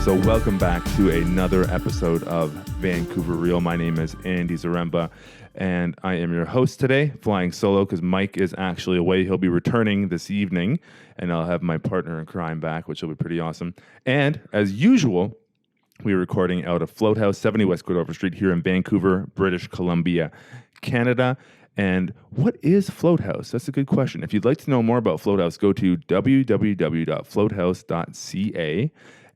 So welcome back to another episode of Vancouver Real. My name is Andy Zaremba, and I am your host today, flying solo because Mike is actually away. He'll be returning this evening, and I'll have my partner in crime back, which will be pretty awesome. And as usual, we're recording out of Float House, 70 West Cordova Street here in Vancouver, British Columbia, Canada. And what is Float House? That's a good question. If you'd like to know more about Float House, go to www.floathouse.ca.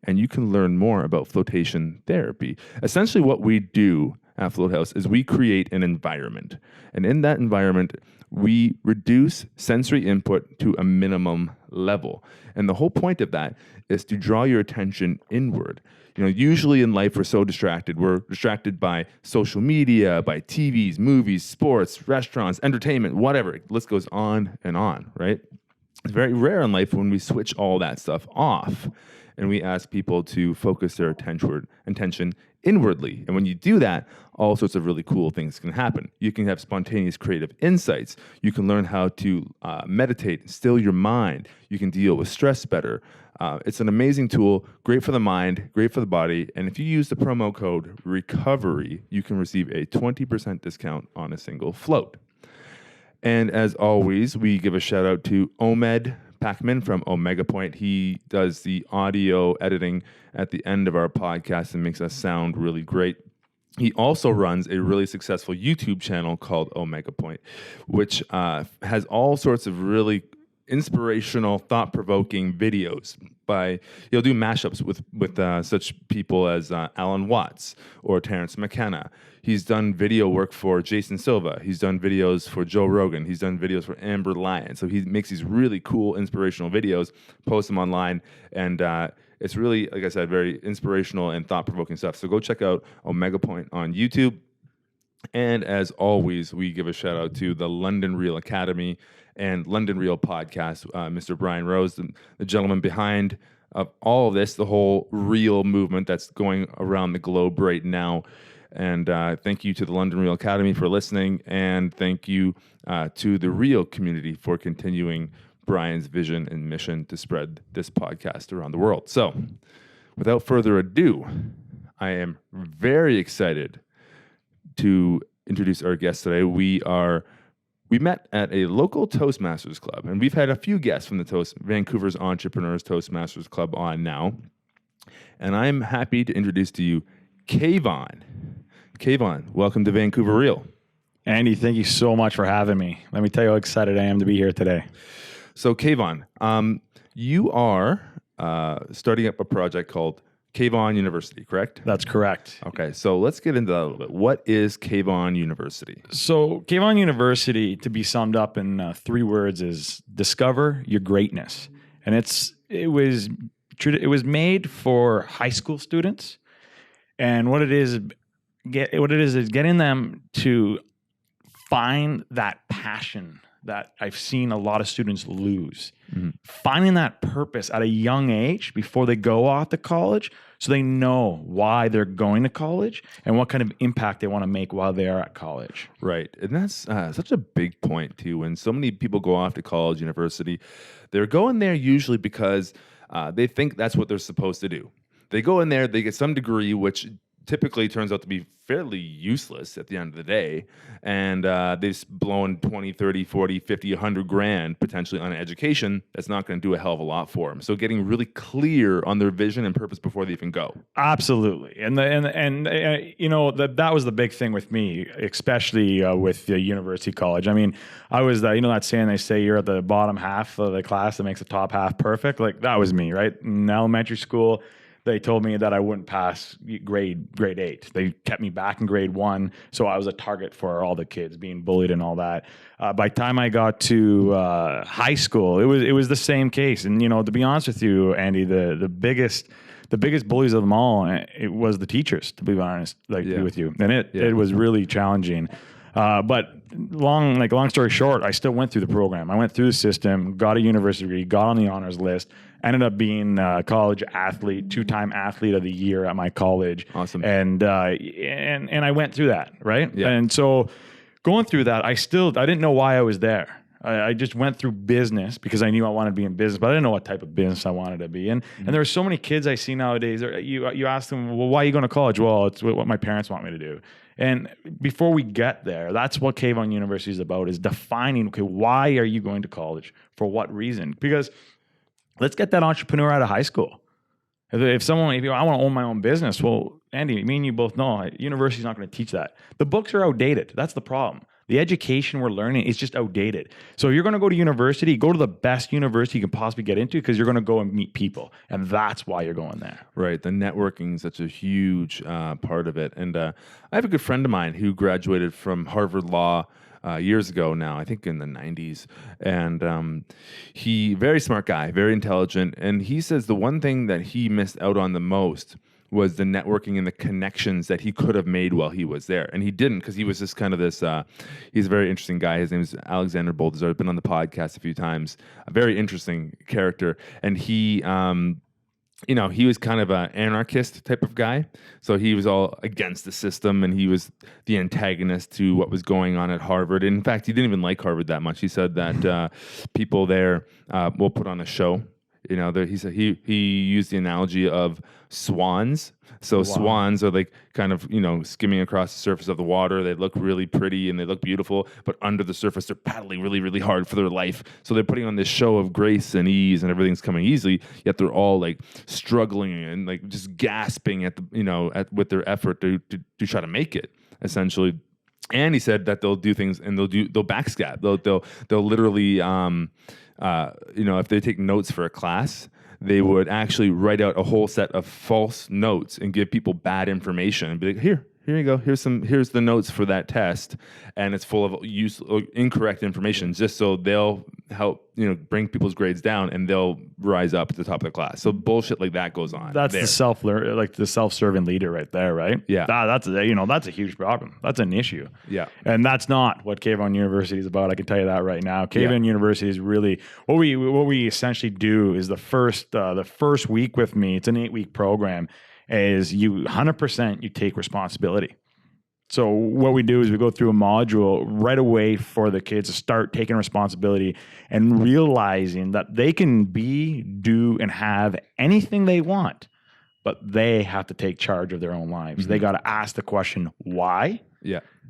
And you can learn more about flotation therapy. Essentially, what we do at Float House is we create an environment. And in that environment, we reduce sensory input to a minimum level. And the whole point of that is to draw your attention inward. You know, usually in life, we're so distracted. We're distracted by social media, by TVs, movies, sports, restaurants, entertainment, whatever. The list goes on, right? It's very rare in life when we switch all that stuff off. And we ask people to focus their attention inwardly. And when you do that, all sorts of really cool things can happen. You can have spontaneous creative insights. You can learn how to meditate, still your mind. You can deal with stress better. It's an amazing tool, great for the mind, great for the body. And if you use the promo code RECOVERY, you can receive a 20% discount on a single float. And as always, we give a shout out to Omed Pacman from Omega Point. He does the audio editing at the end of our podcast and makes us sound really great. He also runs a really successful YouTube channel called Omega Point, which has all sorts of really inspirational, thought-provoking videos. He'll do mashups with such people as Alan Watts or Terrence McKenna. He's done video work for Jason Silva. He's done videos for Joe Rogan. He's done videos for Amber Lyon. So he makes these really cool, inspirational videos, posts them online, and it's really, like I said, very inspirational and thought-provoking stuff. So go check out Omega Point on YouTube. And as always, we give a shout-out to the London Real Academy and London Real Podcast, Mr. Brian Rose, the gentleman behind all of this, the whole Real movement that's going around the globe right now. And thank you to the London Real Academy for listening, and thank you to the Real community for continuing Brian's vision and mission to spread this podcast around the world. So, without further ado, I am very excited to introduce our guest today. We met at a local Toastmasters club, and we've had a few guests from the Vancouver's Entrepreneurs Toastmasters Club on now. And I'm happy to introduce to you Kayvon. Kayvon, welcome to Vancouver Real. Andy, thank you so much for having me. Let me tell you how excited I am to be here today. So Kayvon, you are starting up a project called Kayvon University, correct? That's correct. Okay, so let's get into that a little bit. What is Kayvon University? So Kayvon University, to be summed up in 3 words, is discover your greatness. And it was made for high school students. And what it is getting them to find that passion that I've seen a lot of students lose. Mm-hmm. Finding that purpose at a young age before they go off to college, so they know why they're going to college and what kind of impact they want to make while they are at college. Right. And that's such a big point too. When so many people go off to college, university, they're going there usually because they think that's what they're supposed to do. They go in there, they get some degree, which typically turns out to be fairly useless at the end of the day. And they've blown 20, 30, 40, 50, 100 grand potentially on an education that's not going to do a hell of a lot for them. So getting really clear on their vision and purpose before they even go. Absolutely. And you know, that was the big thing with me, especially with the university college. I mean, I was, you know, that saying they say you're at the bottom half of the class that makes the top half perfect. Like that was me, right? In elementary school, they told me that I wouldn't pass grade 8. They kept me back in grade 1, so I was a target for all the kids being bullied and all that. By the time I got to high school, it was the same case. And you know, to be honest with you, Andy, the biggest bullies of them all, it was the teachers. To be honest, to be with you, and it was really challenging. But long story short, I still went through the program. I went through the system, got a university degree, got on the honors list, ended up being a college athlete, 2-time athlete of the year at my college. Awesome. And I went through that, right? Yeah. And so going through that, I didn't know why I was there. I just went through business because I knew I wanted to be in business, but I didn't know what type of business I wanted to be in. And there are so many kids I see nowadays. You ask them, well, why are you going to college? Well, it's what my parents want me to do. And before we get there, that's what Kayvon University is about, is defining, okay, why are you going to college? For what reason? Because let's get that entrepreneur out of high school. If I want to own my own business, well, Andy, me and you both know university's not going to teach that. The books are outdated. That's the problem. The education we're learning is just outdated. So if you're going to go to university, go to the best university you can possibly get into, because you're going to go and meet people. And that's why you're going there. Right. The networking is such a huge part of it. And I have a good friend of mine who graduated from Harvard Law years ago now, I think in the 90s. And he, very smart guy, very intelligent. And he says the one thing that he missed out on the most was the networking and the connections that he could have made while he was there. And he didn't, because he was just kind of this, he's a very interesting guy. His name is Alexander Boltzar. I've been on the podcast a few times. A very interesting character. And he, he was kind of an anarchist type of guy. So he was all against the system, and he was the antagonist to what was going on at Harvard. And in fact, he didn't even like Harvard that much. He said that people there will put on a show. He said he used the analogy of swans. So swans are like kind of, skimming across the surface of the water. They look really pretty and they look beautiful, but under the surface, they're paddling really, really hard for their life. So they're putting on this show of grace and ease, and everything's coming easily, yet they're all like struggling and like just gasping at with their effort to try to make it, essentially. And he said that they'll do things and they'll backstab. They'll literally, if they take notes for a class, they would actually write out a whole set of false notes and give people bad information and be like, here you go. Here's the notes for that test, and it's full of incorrect information, just so they'll help bring people's grades down and they'll rise up at the top of the class. So bullshit like that goes on. That's the self-serving leader right there, right? Yeah, that's a huge problem. That's an issue. Yeah, and that's not what Kayvon University is about. I can tell you that right now. Kayvon University is really what we essentially do. Is the first week with me. It's an 8-week program. Is you 100% you take responsibility. So what we do is we go through a module right away for the kids to start taking responsibility and realizing that they can be, do, and have anything they want, but they have to take charge of their own lives. Mm-hmm. They got to ask the question, why,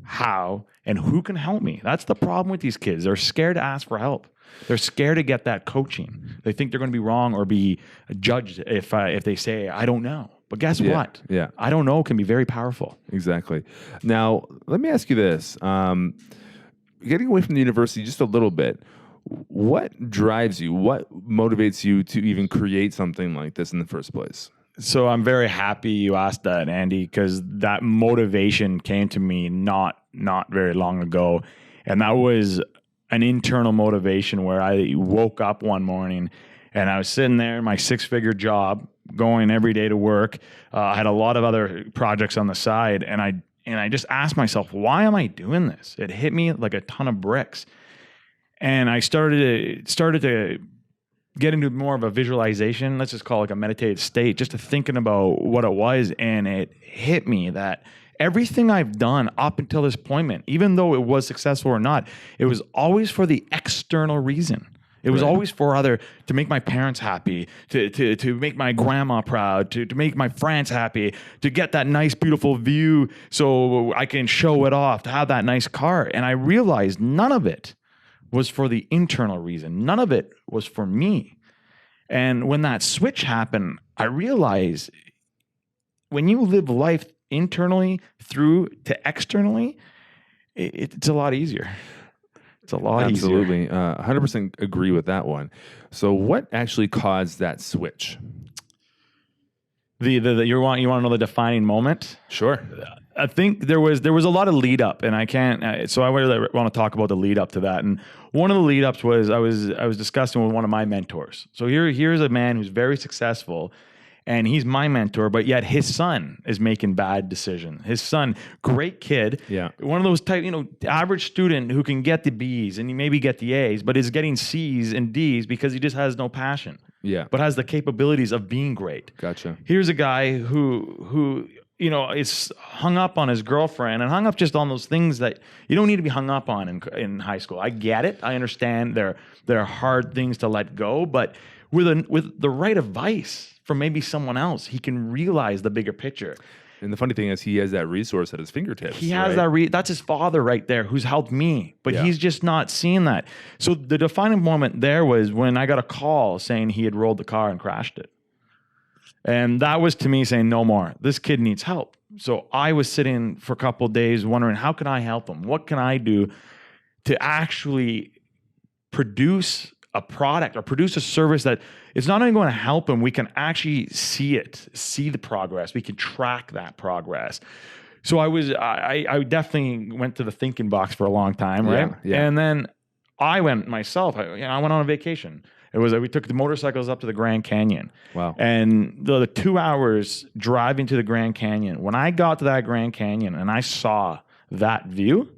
how, and who can help me? That's the problem with these kids. They're scared to ask for help. They're scared to get that coaching. They think they're going to be wrong or be judged if they say, I don't know. But guess what? Yeah. I don't know can be very powerful. Exactly. Now, let me ask you this. Getting away from the university just a little bit, what drives you? What motivates you to even create something like this in the first place? So I'm very happy you asked that, Andy, because that motivation came to me not very long ago. And that was an internal motivation where I woke up one morning and I was sitting there in my 6-figure job, going every day to work. I had a lot of other projects on the side, and I just asked myself, why am I doing this? It hit me like a ton of bricks. And I started to get into more of a visualization, let's just call it like a meditative state, just to thinking about what it was. And it hit me that everything I've done up until this point, even though it was successful or not, it was always for the external reason. It was always to make my parents happy, to make my grandma proud, to make my friends happy, to get that nice, beautiful view so I can show it off, to have that nice car. And I realized none of it was for the internal reason. None of it was for me. And when that switch happened, I realized when you live life internally through to externally, it's a lot easier. It's a lot easier. Absolutely. 100% agree with that one. So what actually caused that switch? You want to know the defining moment? Sure. I think there was a lot of lead up, and I can't. So I really want to talk about the lead up to that. And one of the lead ups was I was discussing with one of my mentors. So here's a man who's very successful, and he's my mentor, but yet his son is making bad decisions. His son, great kid, one of those type, average student who can get the B's and maybe get the A's, but is getting C's and D's because he just has no passion. Yeah, but has the capabilities of being great. Gotcha. Here's a guy who is hung up on his girlfriend and hung up just on those things that you don't need to be hung up on in high school. I get it. I understand they're hard things to let go, but with the right advice from maybe someone else, he can realize the bigger picture. And the funny thing is, he has that resource at his fingertips. He has that. That's his father right there, who's helped me, but he's just not seeing that. So the defining moment there was when I got a call saying he had rolled the car and crashed it. And that was to me saying, no more. This kid needs help. So I was sitting for a couple of days wondering, how can I help him? What can I do to actually produce a product or produce a service that it's not only going to help him, we can actually see the progress. We can track that progress. So I definitely went to the thinking box for a long time, right? Yeah. And then I went myself. I went on a vacation. We took the motorcycles up to the Grand Canyon. Wow. And the 2 hours driving to the Grand Canyon, when I got to that Grand Canyon and I saw that view,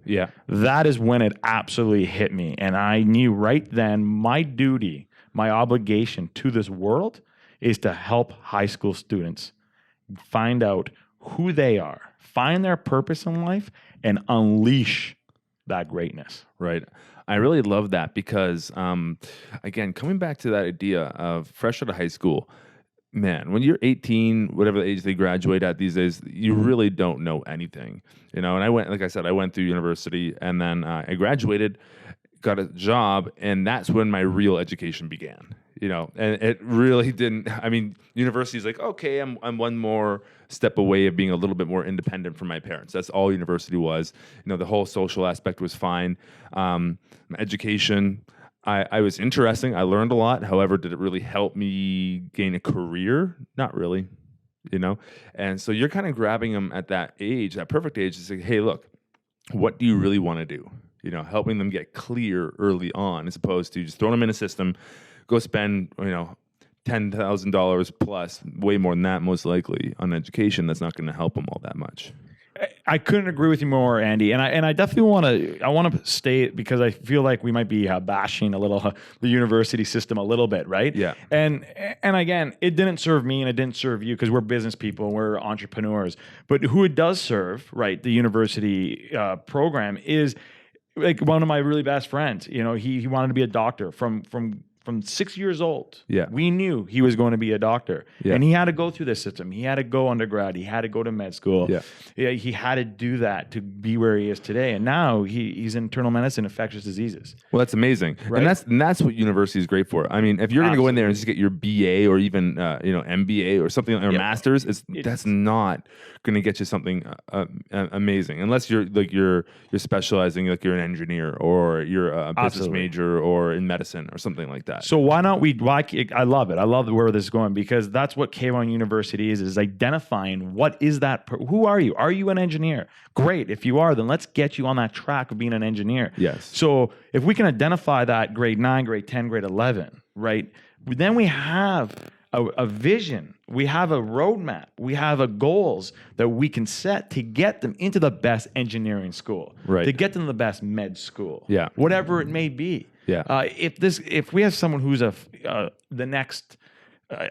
that is when it absolutely hit me. And I knew right then my duty, my obligation to this world is to help high school students find out who they are, find their purpose in life, and unleash that greatness. Right. I really love that because, again, coming back to that idea of fresh out of high school, man, when you're 18, whatever the age they graduate at these days, you really don't know anything, And I went through university, and then I graduated, got a job, and that's when my real education began. And it really didn't. I mean, university is like, okay, I'm one more step away of being a little bit more independent from my parents. That's all university was. The whole social aspect was fine. My education, I was interesting. I learned a lot. However, did it really help me gain a career? Not really. And so you're kind of grabbing them at that age, that perfect age, to say, hey, look, what do you really want to do? Helping them get clear early on, as opposed to just throwing them in a system, go spend, $10,000 plus, way more than that, most likely, on education that's not going to help them all that much. I couldn't agree with you more, Andy. And I definitely want to stay, because I feel like we might be bashing a little the university system a little bit, right? Yeah. And again, it didn't serve me and it didn't serve you, because we're business people and we're entrepreneurs. But who it does serve, right? The university program is like one of my really best friends. He wanted to be a doctor from 6 years old. Yeah. We knew he was going to be a doctor. Yeah. And he had to go through this system. He had to go undergrad. He had to go to med school. Yeah. He had to do that to be where he is today. And now he's in internal medicine, infectious diseases. Well, that's amazing. Right? And that's what university is great for. I mean, if you're going to go in there and just get your BA or even MBA or something, or master's, that's not going to get you something amazing, unless you're specializing, like you're an engineer or you're a business major or in medicine or something like that. So why not I love it. I love where this is going, because that's what Kayvon University is identifying what is that, who are you? Are you an engineer? Great. If you are, then let's get you on that track of being an engineer. Yes. So if we can identify that grade 9, grade 10, grade 11, right? Then we have a vision. We have a roadmap. We have goals that we can set to get them into the best engineering school, right? To get them to the best med school, yeah, whatever it may be. Yeah. If we have someone who's the next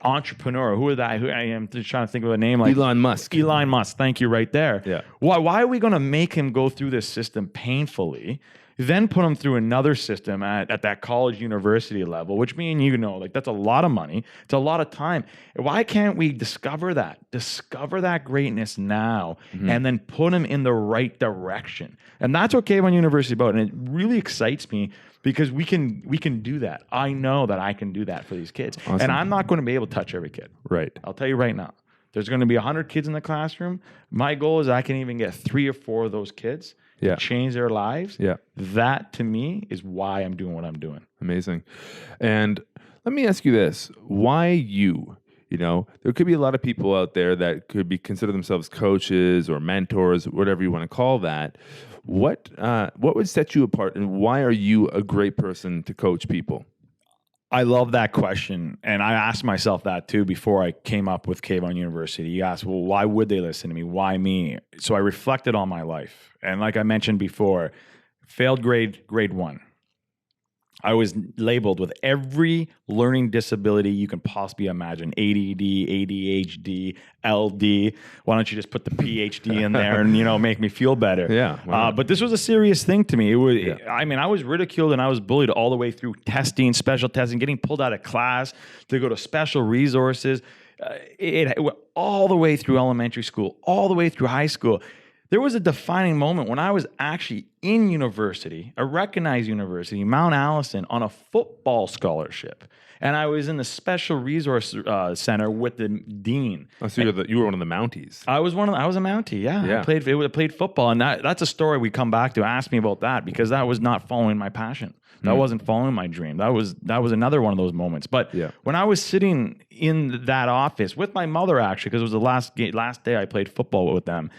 entrepreneur, who I am just trying to think of a name, like Elon Musk. Elon Musk. Thank you, right there. Yeah. Why are we going to make him go through this system painfully, then put him through another system at that college university level, which me and like that's a lot of money. It's a lot of time. Why can't we discover that greatness now, and then put him in the right direction? And that's what Kayvon University is about. And it really excites me, because we can do that. I know that I can do that for these kids. Awesome. And I'm not going to be able to touch every kid. Right. I'll tell you right now. There's going to be 100 kids in the classroom. My goal is I can even get 3 or 4 of those kids to change their lives. Yeah. That, to me, is why I'm doing what I'm doing. Amazing. And let me ask you this. Why you? There could be a lot of people out there that could consider themselves coaches or mentors, whatever you want to call that. What would set you apart, and why are you a great person to coach people? I love that question, and I asked myself that too before I came up with Kayvon University. You asked, well, why would they listen to me? Why me? So I reflected on my life, and like I mentioned before, failed grade 1. I was labeled with every learning disability you can possibly imagine: ADD, ADHD, LD. Why don't you just put the PhD in there and, make me feel better? Yeah. Wow. But this was a serious thing to me. It was, I mean, I was ridiculed and I was bullied all the way through testing, special testing, getting pulled out of class to go to special resources. It went all the way through elementary school, all the way through high school. There was a defining moment when I was actually in university, a recognized university, Mount Allison, on a football scholarship. And I was in the special resource center with the dean. Oh, so you were one of the Mounties. I was a Mountie, yeah. I played football, and that's a story we come back to. Ask me about that, because that was not following my passion. That wasn't following my dream. That was another one of those moments. But when I was sitting in that office with my mother, actually, because it was the last day I played football with them,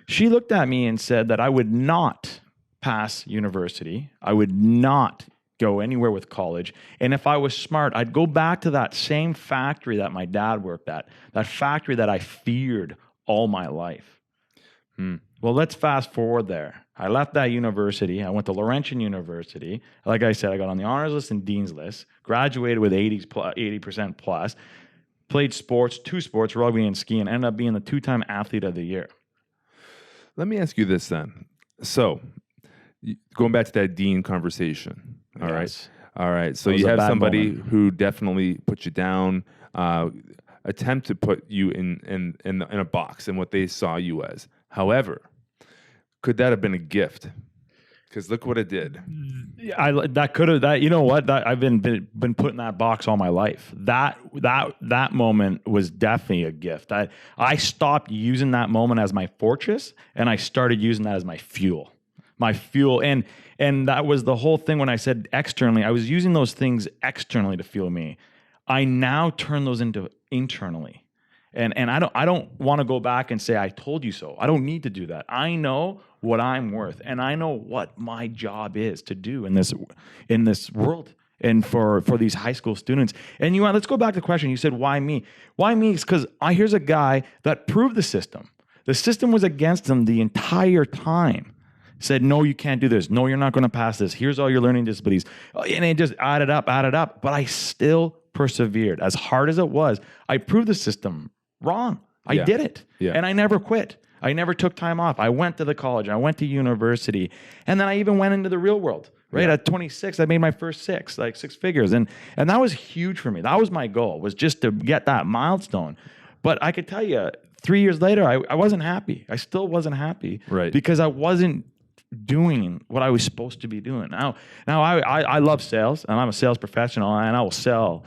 she looked at me and said that I would not pass university. I would not go anywhere with college. And if I was smart, I'd go back to that same factory that my dad worked at, that factory that I feared all my life. Well, let's fast forward there. I left that university. I went to Laurentian University. Like I said, I got on the honors list and dean's list, graduated with 80% plus, played sports, 2 sports, rugby and skiing, ended up being the 2-time athlete of the year. Let me ask you this then. So, going back to that dean conversation, all right. So you have somebody who definitely put you down, attempt to put you in a box and what they saw you as. However, could that have been a gift? Because look what it did. You know what? I've been put in that box all my life. That moment was definitely a gift. I stopped using that moment as my fortress, and I started using that as my fuel. And that was the whole thing when I said externally. I was using those things externally to fuel me. I now turn those into internally. And I don't want to go back and say, I told you so. I don't need to do that. I know what I'm worth, and I know what my job is to do in this world and for these high school students. And let's go back to the question. You said, why me? Why me? It's because here's a guy that proved the system. The system was against him the entire time. Said, no, you can't do this. No, you're not going to pass this. Here's all your learning disabilities. And it just added up. But I still persevered. As hard as it was, I proved the system wrong. I did it. Yeah. And I never quit. I never took time off. I went to the college. I went to university. And then I even went into the real world. Right? Yeah. At 26, I made my first 6 figures. And that was huge for me. That was my goal, was just to get that milestone. But I could tell you, 3 years later, I wasn't happy. I still wasn't happy. Right. Because I wasn't doing what I was supposed to be doing. Now I love sales, and I'm a sales professional, and I will sell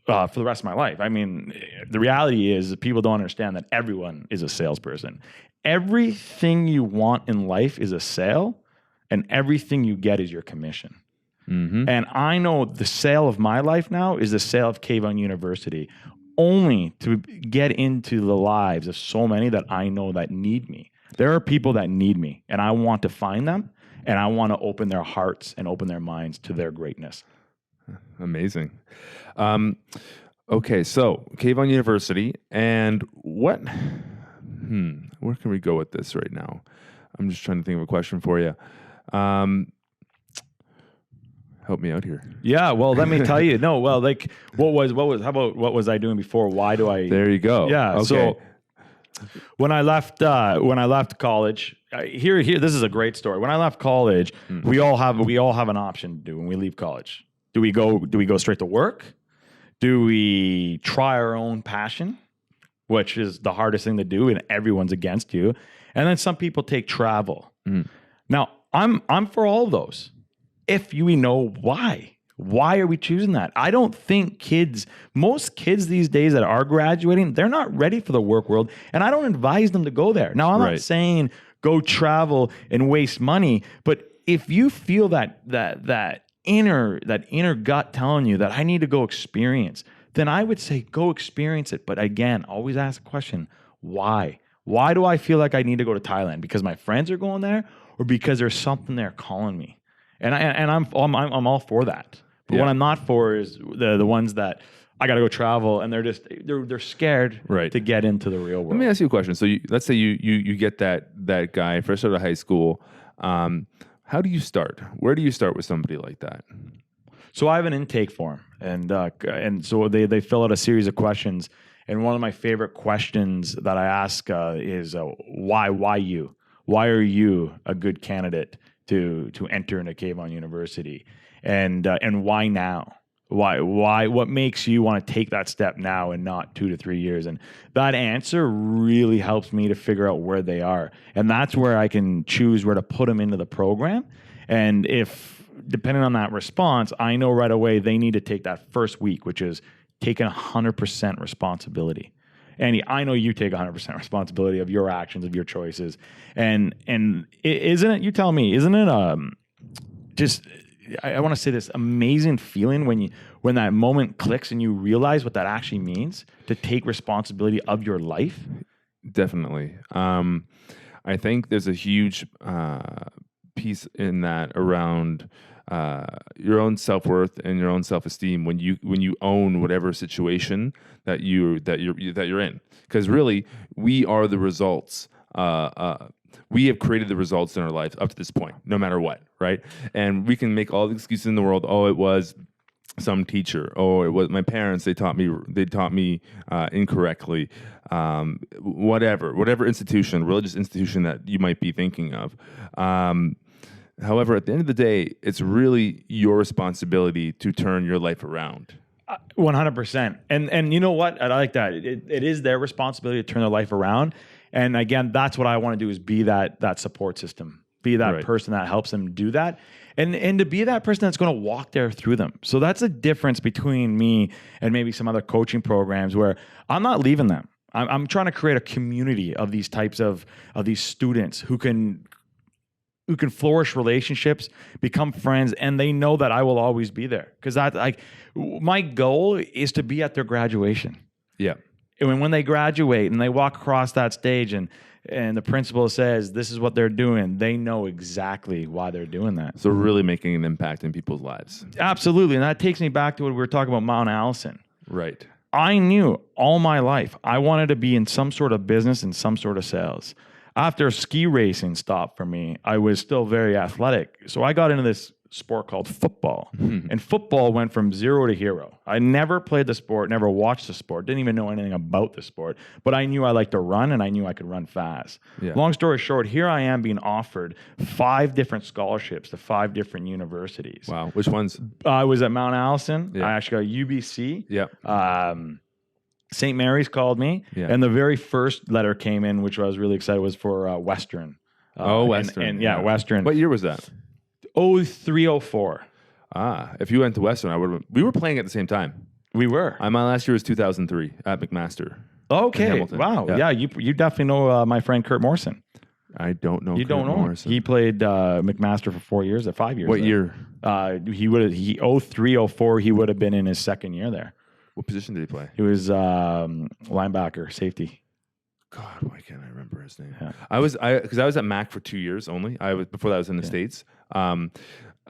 for the rest of my life. I mean, the reality is that people don't understand that everyone is a salesperson. Everything you want in life is a sale, and everything you get is your commission. Mm-hmm. And I know the sale of my life now is the sale of Kayvon University, only to get into the lives of so many that I know that need me. There are people that need me, and I want to find them, and I want to open their hearts and open their minds to their greatness. Amazing. Okay, so Kayvon University, and what? Where can we go with this right now? I'm just trying to think of a question for you. Help me out here. Yeah, well, let me tell you. No, well, like how about what was I doing before? Why do I? There you go. Yeah. Okay. So when I left college, here, this is a great story. When I left college, we all have an option to do when we leave college. Do we go straight to work? Do we try our own passion, which is the hardest thing to do, and everyone's against you? And then some people take travel. Now, I'm for all of those. If we know why. Why are we choosing that? I don't think most kids these days that are graduating, they're not ready for the work world, and I don't advise them to go there. Now, I'm not saying go travel and waste money, but if you feel that inner gut telling you that I need to go experience, then I would say go experience it. But again, always ask the question, why? Why do I feel like I need to go to Thailand? Because my friends are going there, or because there's something there calling me? And I'm all for that. But what I'm not for is the ones that I got to go travel, and they're scared to get into the real world. Let me ask you a question. So let's say you get that guy fresh out of high school. How do you start? Where do you start with somebody like that? So I have an intake form, and so they fill out a series of questions. And one of my favorite questions that I ask is why you? Why are you a good candidate to enter into Kayvon University? And why now? Why? What makes you want to take that step now and not 2 to 3 years? And that answer really helps me to figure out where they are. And that's where I can choose where to put them into the program. And if, depending on that response, I know right away they need to take that first week, which is taking 100% responsibility. Andy, I know you take 100% responsibility of your actions, of your choices. And isn't it, you tell me, isn't it just... I want to say this amazing feeling when that moment clicks and you realize what that actually means to take responsibility of your life? Definitely. I think there's a huge piece in that around your own self-worth and your own self-esteem when you own whatever situation that you're in. Because really, we are the results. We have created the results in our life up to this point, no matter what, right? And we can make all the excuses in the world. Oh, it was some teacher. Oh, it was my parents. They taught me incorrectly. Whatever institution, religious institution that you might be thinking of. However, at the end of the day, it's really your responsibility to turn your life around. 100%. And you know what? I like that. It is their responsibility to turn their life around. And again, that's what I want to do, is be that support system, be that person that helps them do that. And to be that person that's going to walk there through them. So that's the difference between me and maybe some other coaching programs where I'm not leaving them. I'm trying to create a community of these types of these students who can flourish relationships, become friends, and they know that I will always be there. Because my goal is to be at their graduation. Yeah. And when they graduate and they walk across that stage and the principal says, this is what they're doing, they know exactly why they're doing that. So really making an impact in people's lives. Absolutely. And that takes me back to what we were talking about Mount Allison. Right. I knew all my life I wanted to be in some sort of business and some sort of sales. After ski racing stopped for me, I was still very athletic. So I got into this sport called football. And football went from zero to hero. I never played the sport, never watched the sport, didn't even know anything about the sport, but I knew I liked to run and I knew I could run fast. Yeah. Long story short, here I am being offered 5 different scholarships to 5 different universities. Wow. Which ones? I was at Mount Allison. Yeah. I actually got UBC. Yeah. St. Mary's called me. Yeah. And the very first letter came in, which I was really excited, was for Western. Western. And Western. What year was that? 0304. If you went to Western, we were playing at the same time. We were. My last year was 2003 at McMaster. Okay. Wow. Yeah. You definitely know my friend Kurt Morrison. I don't know. You don't know Morrison. He played McMaster for 4 years, 5 years. What year? He 0304. He would have been in his second year there. What position did he play? He was linebacker, safety. God, why can't I remember his name? Yeah. Because I was at Mac for 2 years only. Before that I was in the States. And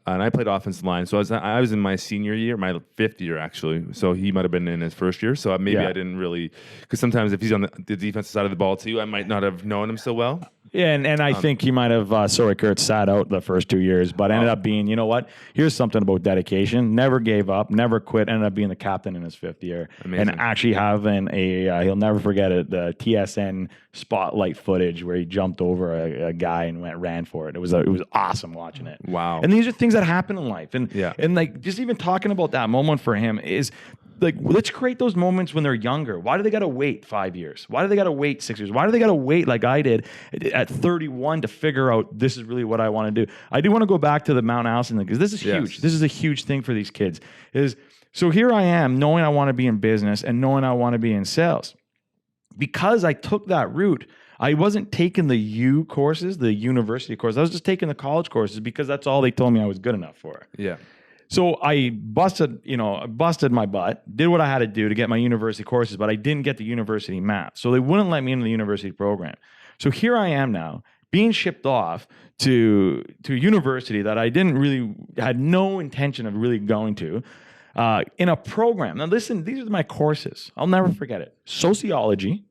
I played offensive line. So I was in my senior year, my 5th year actually. So he might have been in his first year. So maybe I didn't really, because sometimes if he's on the defensive side of the ball too, I might not have known him so well. Yeah, and I think he might have, Kurt sat out the first 2 years, but ended up being, you know what? Here's something about dedication. Never gave up, never quit, ended up being the captain in his 5th year. Amazing. And actually having he'll never forget it, the TSN spotlight footage where he jumped over a guy and ran for it. It was awesome watching it. Wow. And these are things that happen in life. And like, just even talking about that moment for him is, like, let's create those moments when they're younger. Why do they got to wait 5 years? Why do they got to wait 6 years? Why do they got to wait like I did at 31 to figure out this is really what I want to do? I do want to go back to the Mount Allison thing because this is huge. This is a huge thing for these kids. So here I am knowing I want to be in business and knowing I want to be in sales. Because I took that route, I wasn't taking the U courses, the university courses. I was just taking the college courses because that's all they told me I was good enough for. Yeah. So I busted my butt, did what I had to do to get my university courses, but I didn't get the university math. So they wouldn't let me into the university program. So here I am now, being shipped off to a university that I had no intention of really going to, in a program. Now listen, these are my courses. I'll never forget it. Sociology,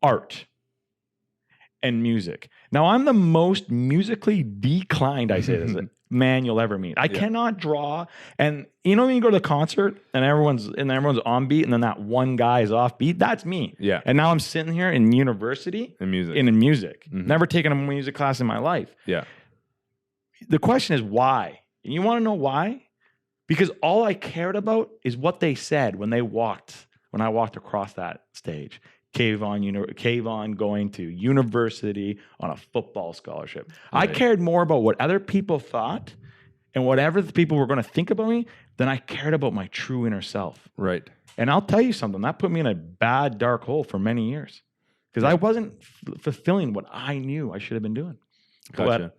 art, and music. Now I'm the most musically declined, I say this, man you'll ever meet. I cannot draw. And you know when you go to the concert and everyone's on beat and then that one guy is off beat? That's me. Yeah. And now I'm sitting here in university In music. in music. Mm-hmm. Never taken a music class in my life. Yeah. The question is why? And you want to know why? Because all I cared about is what they said when I walked across that stage. Kayvon going to university on a football scholarship. Right. I cared more about what other people thought and whatever the people were going to think about me than I cared about my true inner self. Right. And I'll tell you something, that put me in a bad, dark hole for many years because I wasn't fulfilling what I knew I should have been doing. Gotcha.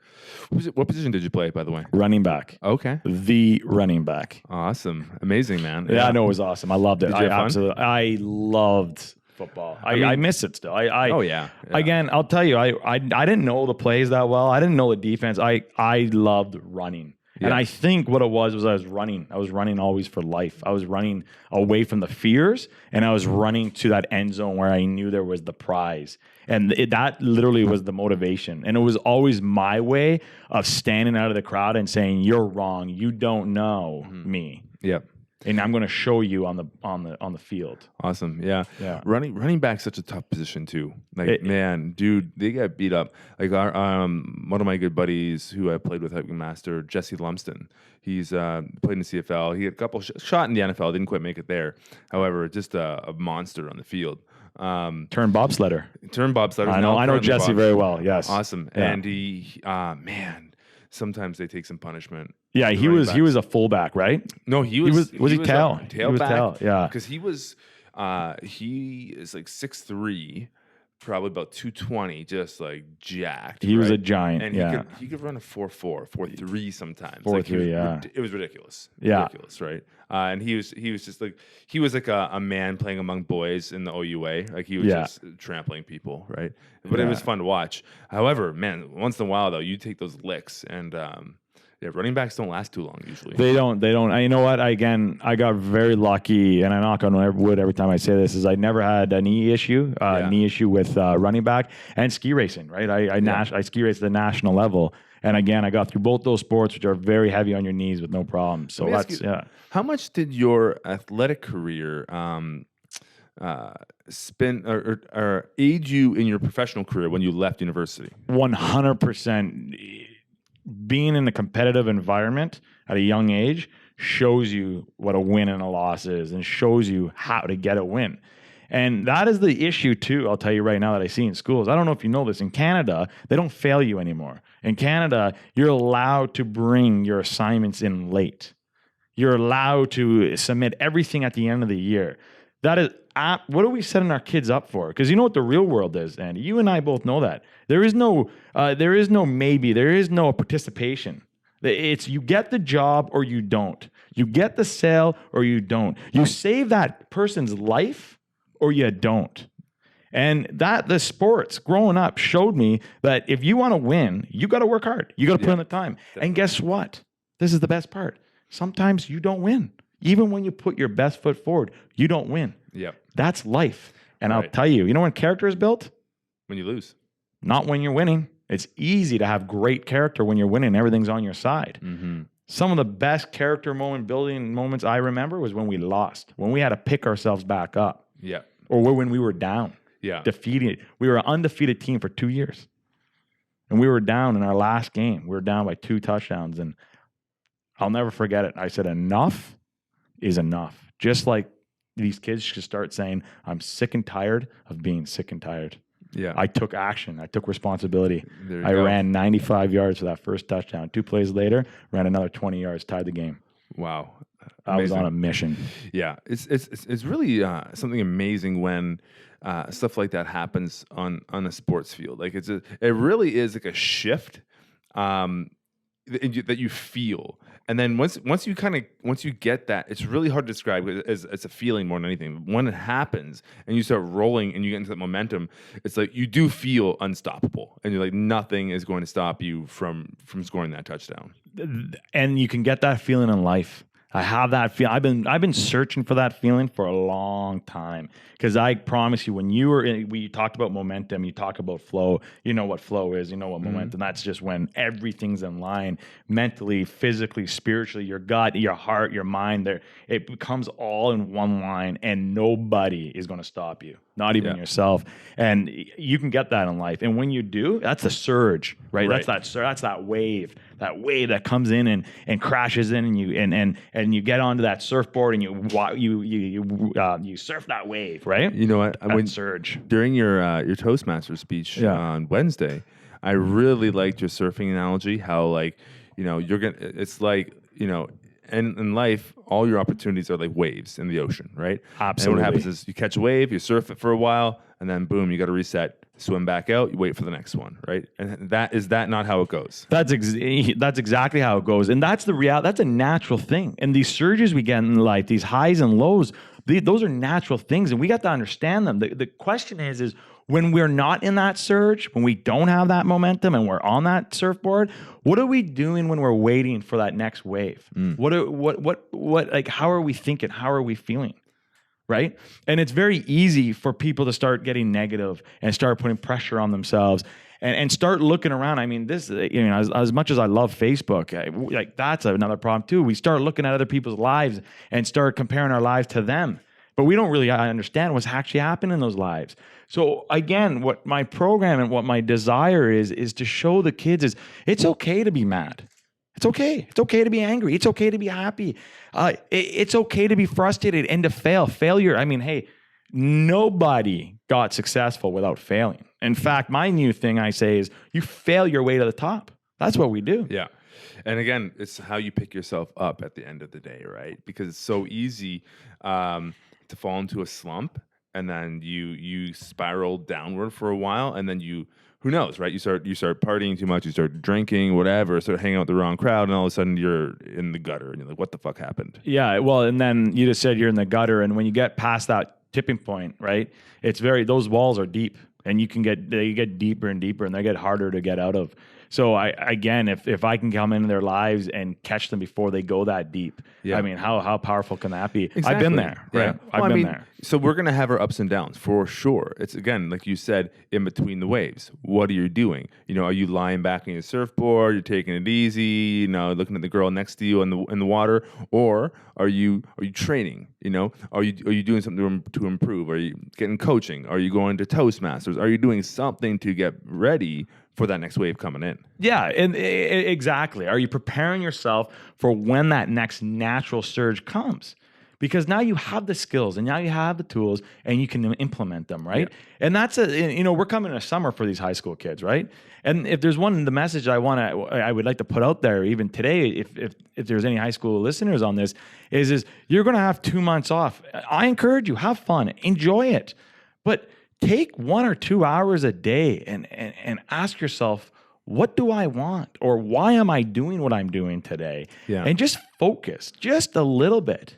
What position did you play, by the way? Running back. Okay. The running back. Awesome. Amazing, man. Yeah, I know it was awesome. I loved it. Did you have fun? I loved football. I miss it still. Oh yeah. Again, I'll tell you, I didn't know the plays that well. I didn't know the defense. I loved running. Yeah. And I think what it was I was running. I was running always for life. I was running away from the fears and I was running to that end zone where I knew there was the prize. And that literally was the motivation. And it was always my way of standing out of the crowd and saying, "You're wrong. You don't know me." Yep. And I'm going to show you on the field. Awesome. Yeah. Yeah. Running back's such a tough position too. Like, man, dude, they get beat up. Like our one of my good buddies who I played with at Master, Jesse Lumsden. He's played in the CFL. He had a couple shot in the NFL, didn't quite make it there. However, just a monster on the field. Turn bobsledder. I know Jesse very well. Yes. Awesome. Yeah. And he man, sometimes they take some punishment. Yeah, he was a fullback, right? No, he was tailback? Yeah, because he is like 6'3", probably about 220, just like jacked. He was a giant. And he could run a 4.4, 4.3 sometimes. 4.3, yeah. It was ridiculous. Yeah, ridiculous, right? And he was just like he was like a man playing among boys in the OUA. Like he was just trampling people, right? But it was fun to watch. However, man, once in a while though, you take those licks and. Running backs don't last too long usually. They don't. You know what? I got very lucky, and I knock on wood every time I say this, is I never had a knee issue with running back and ski racing, right? I ski race at the national level. And again, I got through both those sports, which are very heavy on your knees with no problem. So How much did your athletic career spin or aid you in your professional career when you left university? 100%. Being in a competitive environment at a young age shows you what a win and a loss is and shows you how to get a win. And that is the issue too, I'll tell you right now, that I see in schools. I don't know if you know this. In Canada, they don't fail you anymore. In Canada, you're allowed to bring your assignments in late. You're allowed to submit everything at the end of the year. That is, what are we setting our kids up for? Because you know what the real world is, Andy. You and I both know that. There is no maybe. There is no participation. It's you get the job or you don't. You get the sale or you don't. You save that person's life or you don't. And the sports growing up showed me that if you want to win, you got to work hard. You got to put in the time. Definitely. And guess what? This is the best part. Sometimes you don't win. Even when you put your best foot forward, you don't win. Yep. That's life. And I'll tell you, when character is built? When you lose. Not when you're winning. It's easy to have great character when you're winning. Everything's on your side. Mm-hmm. Some of the best character building moments I remember was when we lost, when we had to pick ourselves back up. Yeah. Or when we were down. Yeah. Defeated. We were an undefeated team for 2 years. And we were down in our last game. We were down by 2 touchdowns. And I'll never forget it. I said, enough is enough. Just like these kids should start saying, I'm sick and tired of being sick and tired. Yeah. I took action. I took responsibility. I ran 95 yards for that first touchdown. 2 plays later, ran another 20 yards, tied the game. Wow. I was on a mission. Yeah. It's really something amazing when stuff like that happens on a sports field. Like it really is like a shift that you feel. And then once you get that, it's really hard to describe as a feeling more than anything. When it happens and you start rolling and you get into that momentum, it's like you do feel unstoppable, and you're like nothing is going to stop you from scoring that touchdown. And you can get that feeling in life. I have that feeling. I've been searching for that feeling for a long time, because I promise you, when we talked about momentum, you talk about flow. You know what flow is. You know what momentum. That's just when everything's in line, mentally, physically, spiritually, your gut, your heart, your mind. It becomes all in one line, and nobody is going to stop you, not even yourself. And you can get that in life. And when you do, that's a surge, right? That's that wave that comes in and crashes in, and you get onto that surfboard and you surf that wave, right? You know what? That surge. During your Toastmaster speech on Wednesday, I really liked your surfing analogy. How, like, it's like, in life, all your opportunities are like waves in the ocean, right? Absolutely. And what happens is you catch a wave, you surf it for a while, and then boom, you got to reset, swim back out, you wait for the next one, right? And is that not how it goes? That's exactly how it goes. And that's the reality. That's a natural thing. And these surges we get in life, these highs and lows, those are natural things, and we got to understand them. The question is when we're not in that surge, when we don't have that momentum and we're on that surfboard, what are we doing when we're waiting for that next wave? How are we thinking? How are we feeling? Right? And it's very easy for people to start getting negative and start putting pressure on themselves and start looking around. I mean, this, as much as I love Facebook, that's another problem too. We start looking at other people's lives and start comparing our lives to them, but we don't really understand what's actually happening in those lives. So again, what my program and what my desire is to show the kids is it's okay to be mad. It's okay. It's okay to be angry. It's okay to be happy. It's okay to be frustrated and to fail. Failure, I mean, hey, nobody got successful without failing. In fact, my new thing I say is you fail your way to the top. That's what we do. Yeah. And again, it's how you pick yourself up at the end of the day, right? Because it's so easy to fall into a slump, and then you spiral downward for a while, and then who knows, right? You start partying too much, you start drinking, whatever, start hanging out with the wrong crowd, and all of a sudden you're in the gutter, and you're like, what the fuck happened? Yeah, well, and then you just said you're in the gutter, and when you get past that tipping point, right, those walls are deep, and they get deeper and deeper, and they get harder to get out of. So if I can come into their lives and catch them before they go that deep, I mean, how powerful can that be? Exactly. I've been there, right? Yeah. I've been there. So we're going to have our ups and downs for sure. It's, again, like you said, in between the waves. What are you doing? Are you lying back on your surfboard? You're taking it easy, looking at the girl next to you in the water, or are you training? Are you doing something to improve? Are you getting coaching? Are you going to Toastmasters? Are you doing something to get ready for that next wave coming in? Yeah, and exactly. Are you preparing yourself for when that next natural surge comes? Because now you have the skills and now you have the tools and you can implement them, right? Yeah. And that's we're coming to summer for these high school kids, right? And if there's the message I would like to put out there even today, if there's any high school listeners on this, is you're going to have 2 months off. I encourage you, have fun, enjoy it, but take 1 or 2 hours a day and ask yourself, what do I want? Or why am I doing what I'm doing today? Yeah. And just focus just a little bit.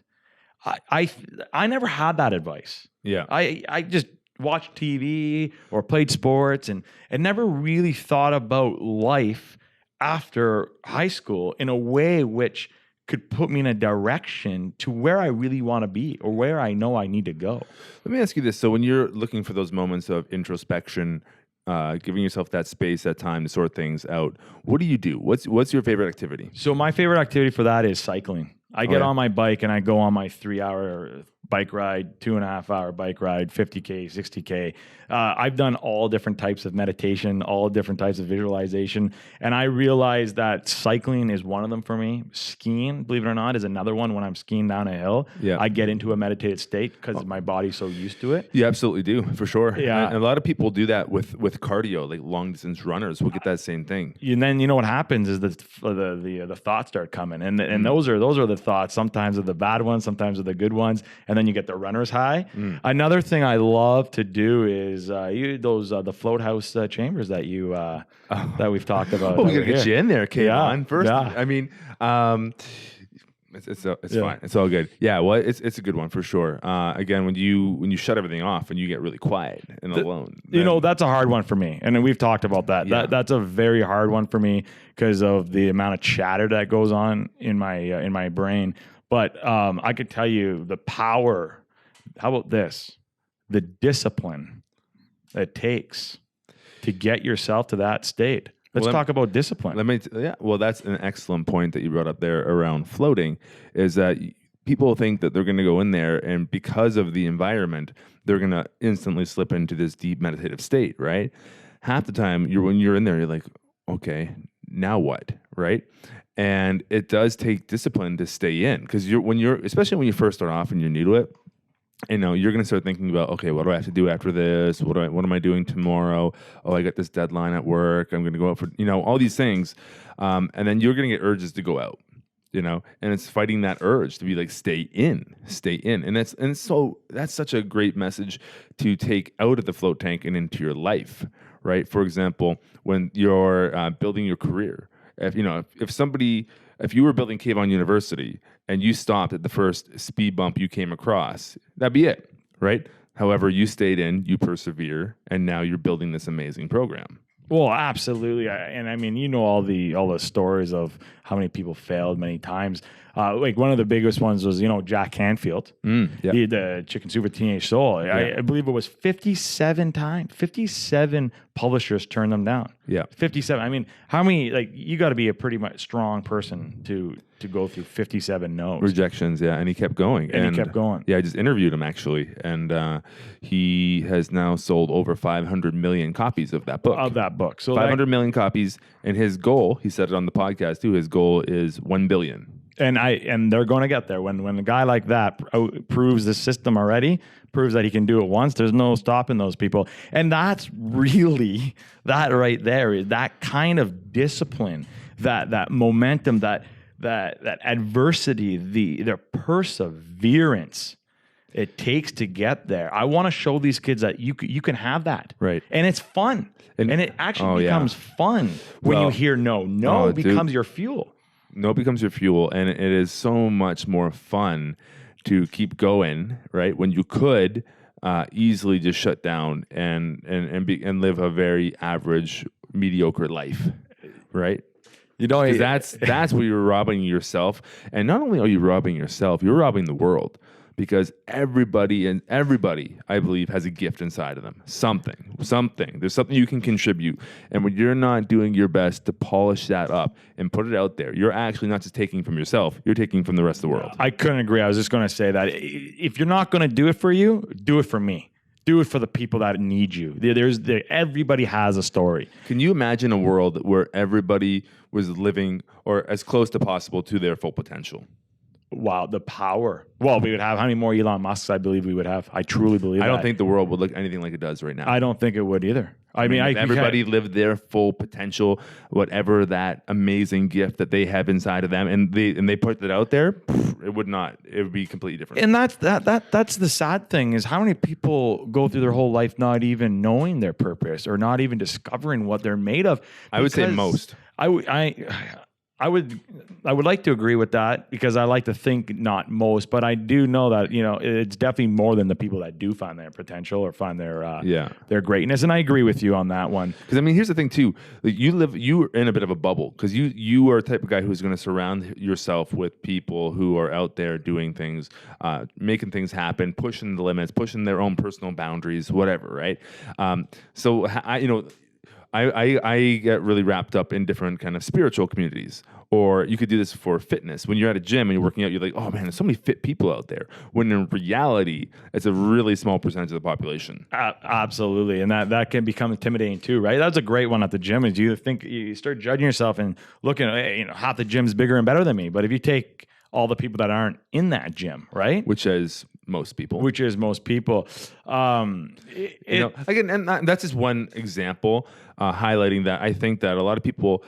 I never had that advice. Yeah. I just watched TV or played sports and never really thought about life after high school in a way which could put me in a direction to where I really want to be or where I know I need to go. Let me ask you this. So when you're looking for those moments of introspection, giving yourself that space, that time to sort things out, what do you do? What's your favorite activity? So my favorite activity for that is cycling. I get on my bike and I go on my 3-hour bike ride, 2.5-hour bike ride, 50K, 60K. I've done all different types of meditation, all different types of visualization. And I realized that cycling is one of them for me. Skiing, believe it or not, is another one. When I'm skiing down a hill, I get into a meditated state because my body's so used to it. You absolutely do, for sure. Yeah. And a lot of people do that with cardio, like long distance runners will get that same thing. And then what happens is the thoughts start coming. And those are the thoughts. Sometimes are the bad ones, sometimes are the good ones. And then you get the runner's high. Another thing I love to do is the float house chambers that that we've talked about. Oh, we gotta get you in there, Kayvon. Yeah. First, yeah. I mean, it's fine. It's all good. Yeah, well, it's a good one for sure. Again, when you shut everything off and you get really quiet and alone, that's a hard one for me. And we've talked about that. Yeah. That's a very hard one for me because of the amount of chatter that goes on in my brain. But I could tell you the power. How about this? The discipline it takes to get yourself to that state. Let's talk about discipline. Well, that's an excellent point that you brought up there around floating, is that people think that they're going to go in there and because of the environment, they're going to instantly slip into this deep meditative state, right? Half the time, when you're in there, you're like, okay, now what, right? And it does take discipline to stay in, because especially when you first start off and you're new to it, you're going to start thinking about, okay, what do I have to do after this? What am I doing tomorrow? Oh, I got this deadline at work. I'm going to go out for, all these things. And then you're going to get urges to go out, and it's fighting that urge to be like, stay in. And so that's such a great message to take out of the float tank and into your life, right? For example, when you're building your career, if you were building Kayvon University and you stopped at the first speed bump you came across, that'd be it, right? However, you stayed in, you persevere, and now you're building this amazing program. Well, absolutely, and I mean, all the stories of how many people failed many times. Like one of the biggest ones was, Jack Canfield, the Chicken Soup for Teenage Soul. I believe it was 57 times. 57 publishers turned them down. Yeah, 57. I mean, how many? Like, you got to be a pretty much strong person to go through 57 no's. Rejections, yeah, and he kept going. And he kept going. Yeah, I just interviewed him actually, and he has now sold over 500 million copies of that book. So 500 million copies, and his goal, he said it on the podcast too, his goal is 1 billion. And they're going to get there. When a guy like that proves the system already, proves that he can do it once, there's no stopping those people. And that's really, that right there is that kind of discipline, that momentum, that adversity, the perseverance it takes to get there. I want to show these kids that you can have that. Right. And it's fun. And it actually becomes fun when you hear no. No becomes your fuel. No becomes your fuel, and it is so much more fun to keep going, right? When you could easily just shut down and live a very average, mediocre life, right? That's where you're robbing yourself, and not only are you robbing yourself, you're robbing the world. Because everybody, I believe, has a gift inside of them. Something. There's something you can contribute. And when you're not doing your best to polish that up and put it out there, you're actually not just taking from yourself, you're taking from the rest of the world. I couldn't agree. I was just going to say that if you're not going to do it for you, do it for me. Do it for the people that need you. Everybody has a story. Can you imagine a world where everybody was living or as close to possible to their full potential? Wow, the power. Well, we would have how many more Elon Musks I believe we would have. I truly believe that. I don't think the world would look anything like it does right now. I don't think it would either. I mean, if everybody lived their full potential, whatever that amazing gift that they have inside of them, and they put it out there, it would not. It would be completely different. And that's the sad thing is how many people go through their whole life not even knowing their purpose or not even discovering what they're made of. I would say most. I would like to agree with that because I like to think not most, but I do know that it's definitely more than the people that do find their potential or find their greatness, and I agree with you on that one. Because I mean, here's the thing too: like you're in a bit of a bubble because you are the type of guy who's going to surround yourself with people who are out there doing things, making things happen, pushing the limits, pushing their own personal boundaries, whatever, right? So I get really wrapped up in different kind of spiritual communities. Or you could do this for fitness. When you're at a gym and you're working out, you're like, oh man, there's so many fit people out there. When in reality, it's a really small percentage of the population. Absolutely. And that can become intimidating too, right? That's a great one at the gym is you start judging yourself and looking at, half the gym's bigger and better than me. But if you take all the people that aren't in that gym, right? Which is most people. Again, and that's just one example highlighting that I think that a lot of people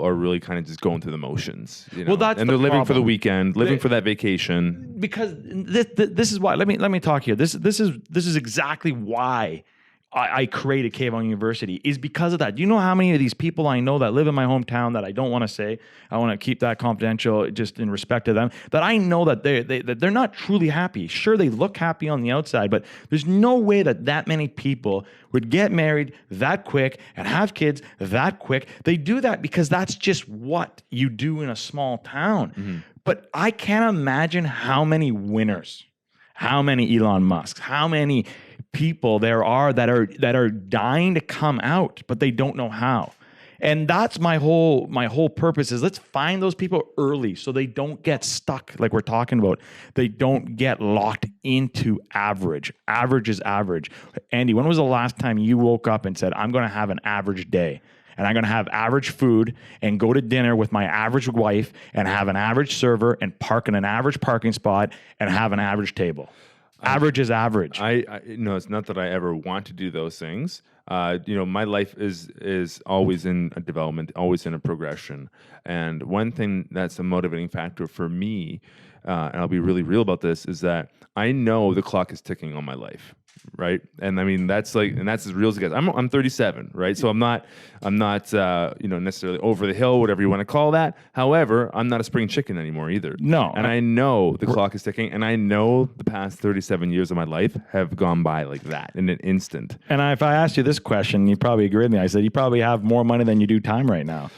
are really kind of just going through the motions. Well, they're living for the weekend, living for that vacation. Because this is why. Let me talk here. This is exactly why I created Kayvon University is because of that. Do you know how many of these people I know that live in my hometown that I don't want to say, I want to keep that confidential just in respect to them, that I know that they're not truly happy. Sure, they look happy on the outside, but there's no way that many people would get married that quick and have kids that quick. They do that because that's just what you do in a small town. Mm-hmm. But I can't imagine how many winners, how many Elon Musks, how many people there are that are dying to come out, but they don't know how. And that's my whole purpose is let's find those people early so they don't get stuck like we're talking about. They don't get locked into average. Average is average. Andy, when was the last time you woke up and said, I'm going to have an average day? And I'm going to have average food and go to dinner with my average wife and have an average server and park in an average parking spot and have an average table. Average is average. I no, it's not that I ever want to do those things. My life is always in a development, always in a progression. And one thing that's a motivating factor for me, and I'll be really real about this, is that I know the clock is ticking on my life. Right. And I mean, that's as real as it gets. I'm 37. Right. So I'm not necessarily over the hill, whatever you want to call that. However, I'm not a spring chicken anymore either. No. And I know the clock is ticking, and I know the past 37 years of my life have gone by like that in an instant. And if I asked you this question, you'd probably agree with me. I said, you probably have more money than you do time right now.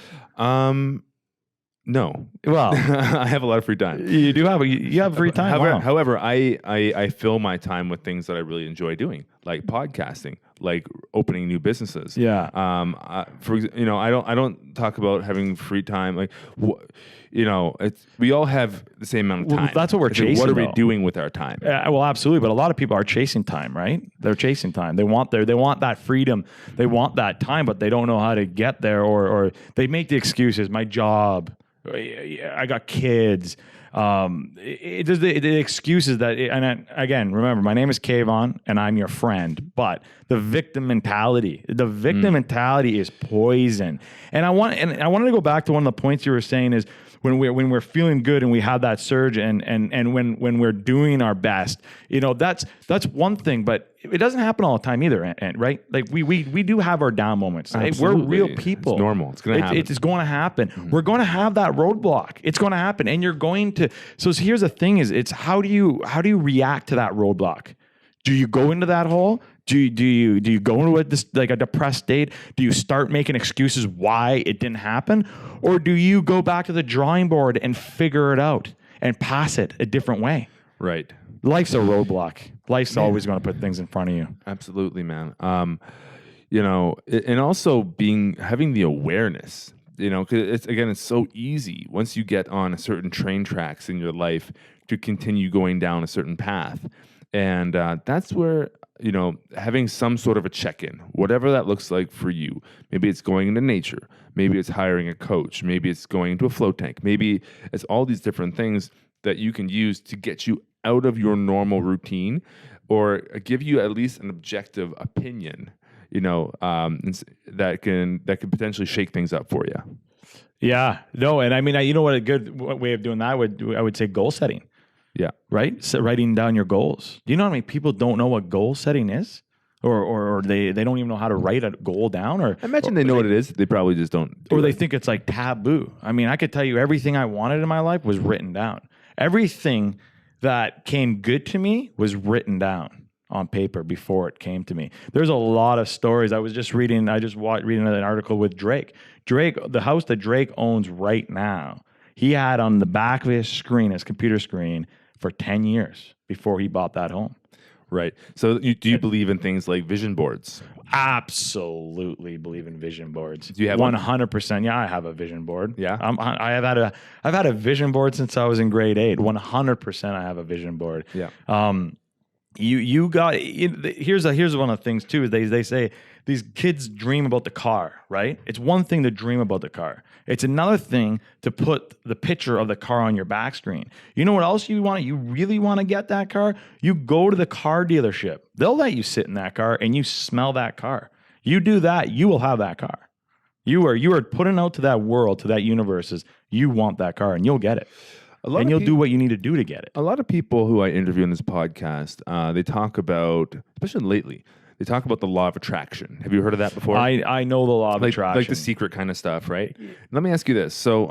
No. Well, I have a lot of free time. You do have you have free time. However, I fill my time with things that I really enjoy doing, like podcasting, like opening new businesses. Yeah. I don't talk about having free time. Like, we all have the same amount of time. That's what we're chasing. What are we doing with our time? Well, absolutely. But a lot of people are chasing time, right? They're chasing time. They want that freedom. They want that time, but they don't know how to get there, or they make the excuses. My job. I got kids. There's the excuses again, remember, my name is Kayvon and I'm your friend, but the victim mentality is poison. And I wanted to go back to one of the points you were saying is when we're feeling good and we have that surge and when we're doing our best, that's one thing, but it doesn't happen all the time either, right? Like we do have our down moments. Right? We're real people. It's normal. It's going to happen. It's going to happen. Mm-hmm. We're going to have that roadblock. It's going to happen, and you're going to. So here's the thing: it's how do you react to that roadblock? Do you go into that hole? Do you go into a depressed state? Do you start making excuses why it didn't happen, or do you go back to the drawing board and figure it out and pass it a different way? Right. Life's a roadblock. Life's always going to put things in front of you. Absolutely, man. And also having the awareness. 'Cause it's so easy once you get on a certain train tracks in your life to continue going down a certain path, and that's where having some sort of a check-in, whatever that looks like for you. Maybe it's going into nature. Maybe it's hiring a coach. Maybe it's going into a float tank. Maybe it's all these different things that you can use to get you out of your normal routine, or give you at least an objective opinion, that can potentially shake things up for you. Yeah, no, and I mean, what a good way of doing that I would say goal setting. Yeah, right. So writing down your goals. Do you know how many people don't know what goal setting is, or they don't even know how to write a goal down? Or I imagine they know what it is. They probably just don't. They think it's like taboo. I mean, I could tell you everything I wanted in my life was written down. Everything that came good to me was written down on paper before it came to me. There's a lot of stories. I was just reading an article with Drake. The house that Drake owns right now, he had on the back of his computer screen for 10 years before he bought that home. Right. So do you believe in things like vision boards? Absolutely believe in vision boards. Do you have 100%? Yeah, I have a vision board. Yeah, I've had a vision board since I was in grade 8. 100%, I have a vision board. Yeah. Here's one of the things too. Is they say these kids dream about the car, right? It's one thing to dream about the car. It's another thing to put the picture of the car on your back screen. You know what else you want? You really want to get that car? You go to the car dealership. They'll let you sit in that car and you smell that car. You do that, you will have that car. You are putting out to that world, to that universe, is you want that car and you'll get it. And you'll do what you need to do to get it. A lot of people who I interview in this podcast, they talk about, especially lately, they talk about the law of attraction. Have you heard of that before? I know the law of attraction. Like the secret kind of stuff, right? Let me ask you this. So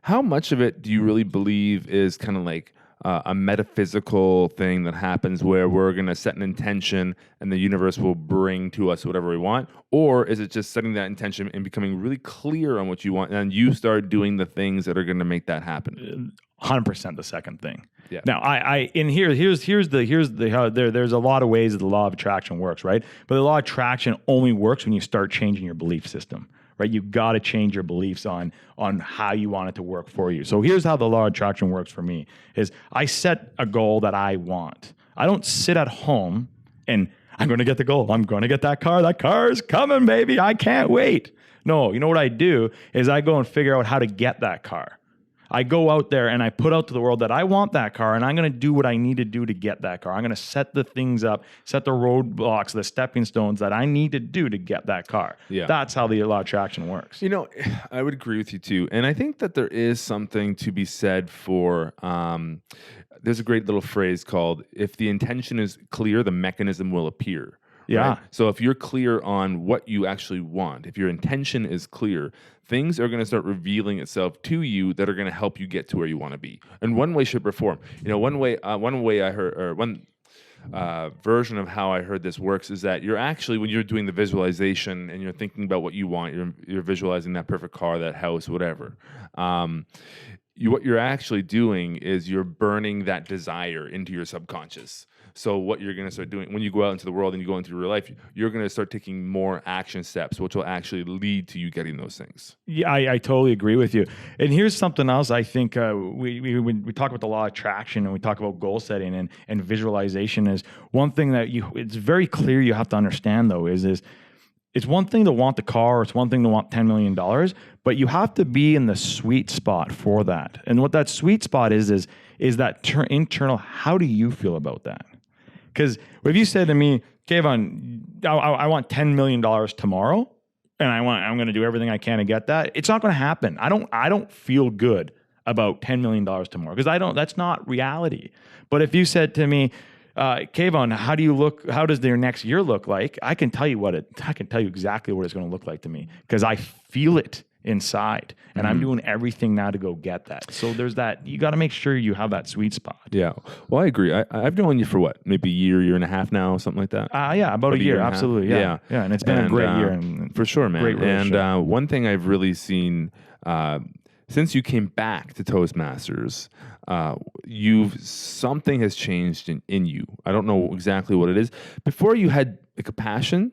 how much of it do you really believe is kind of like a metaphysical thing that happens where we're going to set an intention and the universe will bring to us whatever we want? Or is it just setting that intention and becoming really clear on what you want and you start doing the things that are going to make that happen? 100% the second thing. Yeah. Now, there's a lot of ways that the law of attraction works, right? But the law of attraction only works when you start changing your belief system, right? You got to change your beliefs on how you want it to work for you. So here's how the law of attraction works for me: is I set a goal that I want. I don't sit at home and I'm going to get the goal. I'm going to get that car. That car is coming, baby. I can't wait. No, you know what I do is I go and figure out how to get that car. I go out there and I put out to the world that I want that car, and I'm going to do what I need to do to get that car. I'm going to set the things up, set the roadblocks, the stepping stones that I need to do to get that car. Yeah. That's how the law of attraction works. You know, I would agree with you too. And I think that there is something to be said for, there's a great little phrase called, if the intention is clear, the mechanism will appear. Yeah. Right? So if you're clear on what you actually want, if your intention is clear, things are going to start revealing itself to you that are going to help you get to where you want to be. In one way, shape, or form. You know, one way I heard, or one version of how I heard this works is that you're actually, when you're doing the visualization and you're thinking about what you want, you're visualizing that perfect car, that house, whatever. What you're actually doing is you're burning that desire into your subconscious. So what you're going to start doing when you go out into the world and you go into real life, you're going to start taking more action steps, which will actually lead to you getting those things. Yeah, I totally agree with you. And here's something else. I think when we talk about the law of attraction and we talk about goal setting and visualization, is one thing that it's very clear you have to understand though is it's one thing to want the car, it's one thing to want $10 million, but you have to be in the sweet spot for that. And what that sweet spot is that internal, how do you feel about that? Because if you said to me, Kayvon, I want $10 million tomorrow, and I'm going to do everything I can to get that, it's not going to happen. I don't feel good about $10 million tomorrow because that's not reality. But if you said to me, Kayvon, how does their next year look like? I can tell you exactly what it's going to look like to me because I feel it inside and I'm doing everything now to go get that. So there's that, you got to make sure you have that sweet spot. Yeah. Well, I agree. I've known you for what, maybe a year and a half now, something like that? Yeah, about a year. Absolutely. Yeah. And it's been a great year. And for sure, man. Great and one thing I've really seen, since you came back to Toastmasters, something has changed in you. I don't know exactly what it is. Before you had like a passion,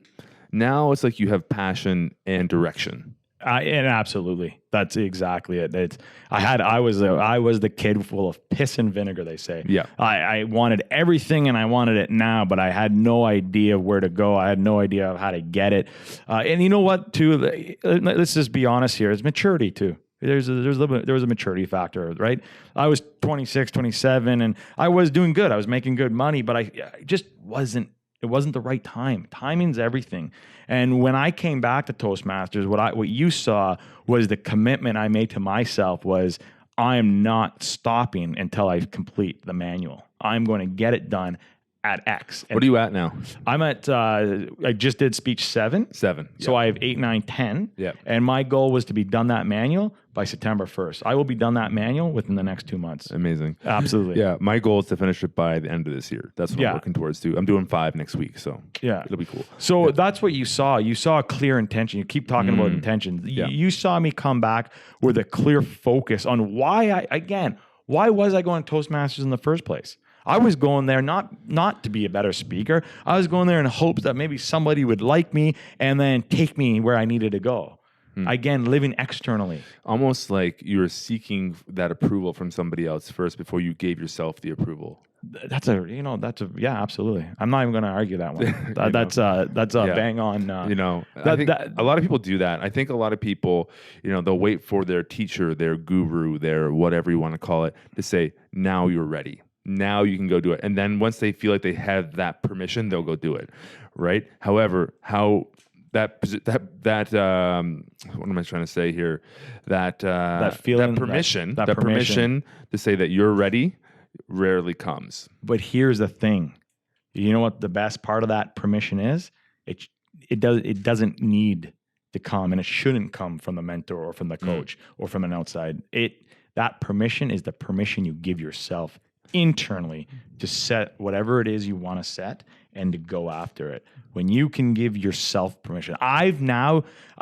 now it's like you have passion and direction. And absolutely, that's exactly it. I was the kid full of piss and vinegar. They say. Yeah. I wanted everything and I wanted it now, but I had no idea where to go. I had no idea of how to get it. And you know what? Too. Let's just be honest here. It's maturity too. There was a maturity factor, right? I was 26, 27, and I was doing good. I was making good money, but I just wasn't. It wasn't the right time. Timing's everything. And when I came back to Toastmasters, what you saw was the commitment I made to myself was I am not stopping until I complete the manual. I'm going to get it done at X. And what are you at now? I'm at, I just did speech 7. 7. So I have 8, 9, 10. Yeah. And my goal was to be done that manual by September 1st. I will be done that manual within the next 2 months. Amazing. Absolutely. Yeah. My goal is to finish it by the end of this year. That's what I'm working towards too. I'm doing 5 next week. So yeah, it'll be cool. So that's what you saw. You saw a clear intention. You keep talking about intentions. Yeah. You saw me come back with a clear focus on why was I going to Toastmasters in the first place? I was going there not to be a better speaker. I was going there in hopes that maybe somebody would like me and then take me where I needed to go. Again, living externally. Almost like you were seeking that approval from somebody else first before you gave yourself the approval. Yeah, absolutely. I'm not even going to argue that one. That's a bang on. I think a lot of people do that. I think a lot of people, they'll wait for their teacher, their guru, their whatever you want to call it, to say, now you're ready. Now you can go do it. And then once they feel like they have that permission, they'll go do it. Right? However, that what am I trying to say here? That feeling, that permission to say that you're ready rarely comes. But here's the thing. You know what the best part of that permission is? It doesn't need to come, and it shouldn't come from the mentor or from the coach or from an outside. That permission is the permission you give yourself internally to set whatever it is you want to set and to go after it. When you can give yourself permission.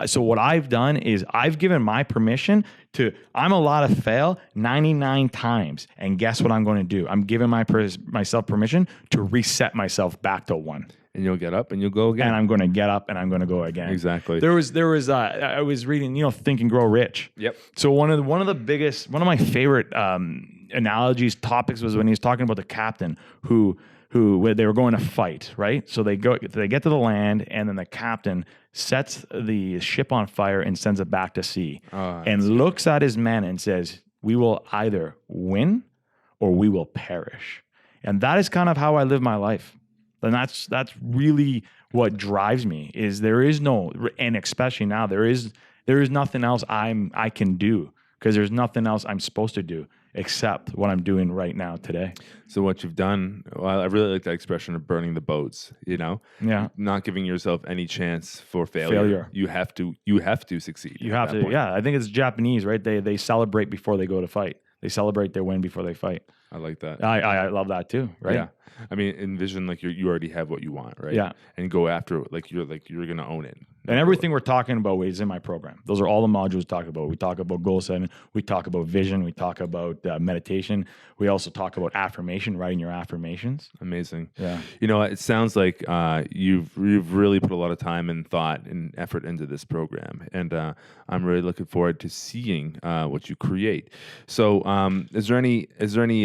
So what I've done is I've given my permission to, I'm allowed to fail 99 times. And guess what I'm going to do? I'm giving myself permission to reset myself back to 1. And you'll get up and you'll go again. And I'm going to get up and I'm going to go again. Exactly. There was I was reading, Think and Grow Rich. Yep. So one of my favorite analogies, topics was when he was talking about the captain who they were going to fight, right? So they get to the land, and then the captain sets the ship on fire and sends it back to sea, and looks at his men and says, "We will either win or we will perish." And that is kind of how I live my life. And that's really what drives me. Is there is no, and especially now, there is nothing else I can do, because there's nothing else I'm supposed to do except what I'm doing right now today. So what you've done, well, I really like that expression of burning the boats, Yeah. Not giving yourself any chance for failure. You have to succeed. You have to, point. Yeah. I think it's Japanese, right? They celebrate before they go to fight. They celebrate their win before they fight. I like that. I love that too, right? Yeah. I mean, envision like you already have what you want, right? Yeah. And go after it like you're going to own it. And everything we're talking about is in my program. Those are all the modules we talk about. We talk about goal setting. We talk about vision. We talk about meditation. We also talk about affirmation, writing your affirmations. Amazing. Yeah. It sounds like you've really put a lot of time and thought and effort into this program, and I'm really looking forward to seeing what you create. So, is there any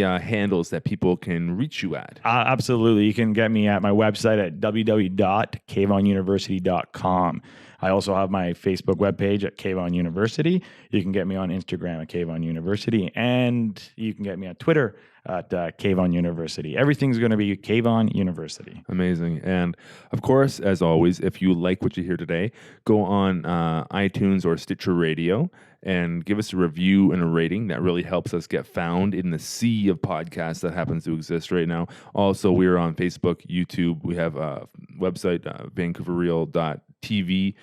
handles that people can reach you at? Absolutely. You can get me at my website at www.kayvonuniversity.com. I also have my Facebook webpage at Kayvon University. You can get me on Instagram at Kayvon University, and you can get me on Twitter at Kayvon University. Everything's going to be Kayvon University. Amazing. And of course, as always, if you like what you hear today, go on iTunes or Stitcher Radio and give us a review and a rating. That really helps us get found in the sea of podcasts that happens to exist right now. Also, we're on Facebook, YouTube. We have a website, vancouverreal.tv.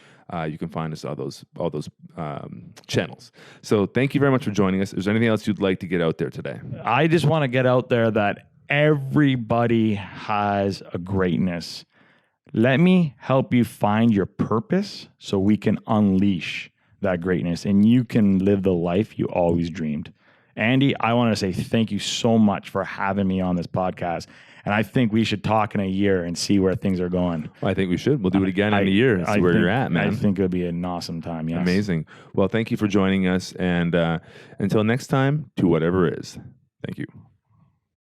You can find us all those channels. So thank you very much for joining us. Is there anything else you'd like to get out there today? I just want to get out there that everybody has a greatness. Let me help you find your purpose so we can unleash that greatness and you can live the life you always dreamed. Andy, I want to say thank you so much for having me on this podcast. And I think we should talk in a year and see where things are going. Well, I think we should. We'll do it again in a year and see where you're at, man. I think it'll be an awesome time, yes. Amazing. Well, thank you for joining us. And until next time, to whatever is. Thank you.